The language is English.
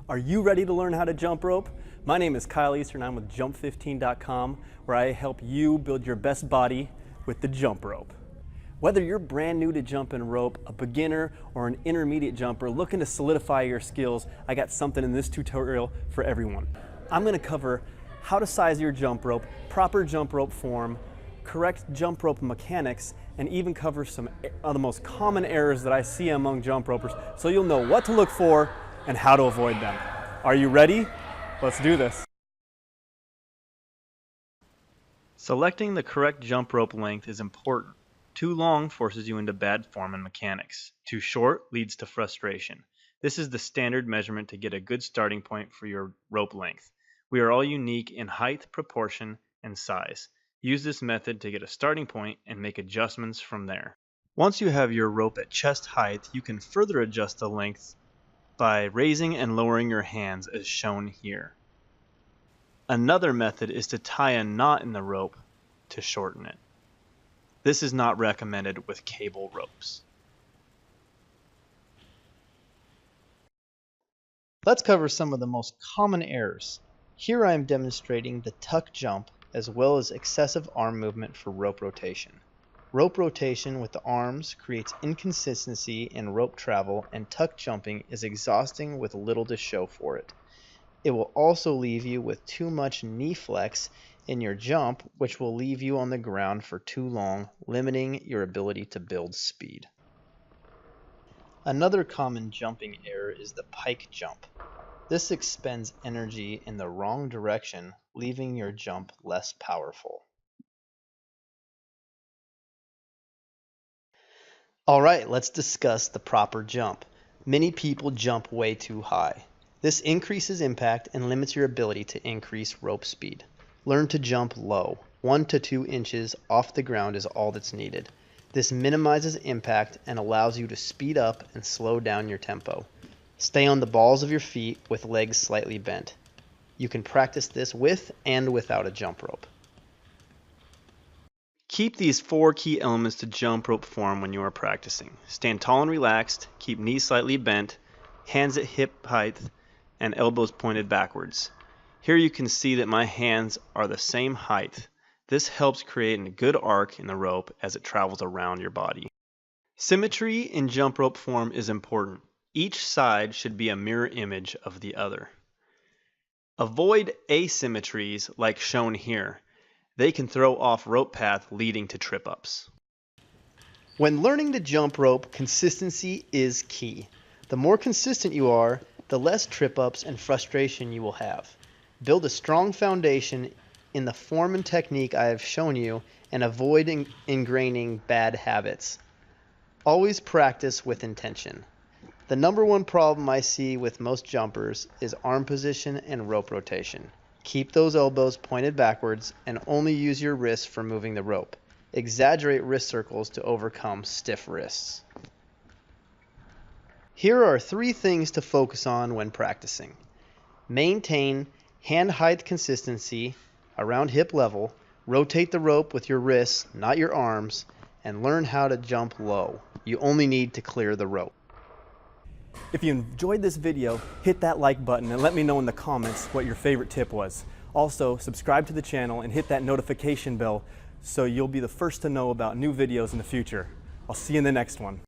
Are you ready to learn how to jump rope? My name is Kyle Easter and I'm with jump15.com, where I help you build your best body with the jump rope. Whether you're brand new to jumping rope, a beginner, or an intermediate jumper looking to solidify your skills, I got something in this tutorial for everyone. I'm going to cover how to size your jump rope, proper jump rope form, correct jump rope mechanics, and even cover some of the most common errors that I see among jump ropers, so you'll know what to look for and how to avoid them. Are you ready? Let's do this. Selecting the correct jump rope length is important. Too long forces you into bad form and mechanics. Too short leads to frustration. This is the standard measurement to get a good starting point for your rope length. We are all unique in height, proportion, and size. Use this method to get a starting point and make adjustments from there. Once you have your rope at chest height, you can further adjust the length by raising and lowering your hands as shown here. Another method is to tie a knot in the rope to shorten it. This is not recommended with cable ropes. Let's cover some of the most common errors. Here I am demonstrating the tuck jump as well as excessive arm movement for rope rotation. Rope rotation with the arms creates inconsistency in rope travel, and tuck jumping is exhausting with little to show for it. It will also leave you with too much knee flex in your jump, which will leave you on the ground for too long, limiting your ability to build speed. Another common jumping error is the pike jump. This expends energy in the wrong direction, leaving your jump less powerful. Alright, let's discuss the proper jump. Many people jump way too high. This increases impact and limits your ability to increase rope speed. Learn to jump low. 1 to 2 inches off the ground is all that's needed. This minimizes impact and allows you to speed up and slow down your tempo. Stay on the balls of your feet with legs slightly bent. You can practice this with and without a jump rope. Keep these 4 key elements to jump rope form when you are practicing. Stand tall and relaxed, keep knees slightly bent, hands at hip height, and elbows pointed backwards. Here you can see that my hands are the same height. This helps create a good arc in the rope as it travels around your body. Symmetry in jump rope form is important. Each side should be a mirror image of the other. Avoid asymmetries like shown here. They can throw off rope path, leading to trip-ups. When learning to jump rope, consistency is key. The more consistent you are, the less trip-ups and frustration you will have. Build a strong foundation in the form and technique I have shown you, and avoid ingraining bad habits. Always practice with intention. The number one problem I see with most jumpers is arm position and rope rotation. Keep those elbows pointed backwards and only use your wrists for moving the rope. Exaggerate wrist circles to overcome stiff wrists. Here are 3 things to focus on when practicing. Maintain hand height consistency around hip level. Rotate the rope with your wrists, not your arms, and learn how to jump low. You only need to clear the rope. If you enjoyed this video, hit that like button and let me know in the comments what your favorite tip was. Also, subscribe to the channel and hit that notification bell so you'll be the first to know about new videos in the future. I'll see you in the next one.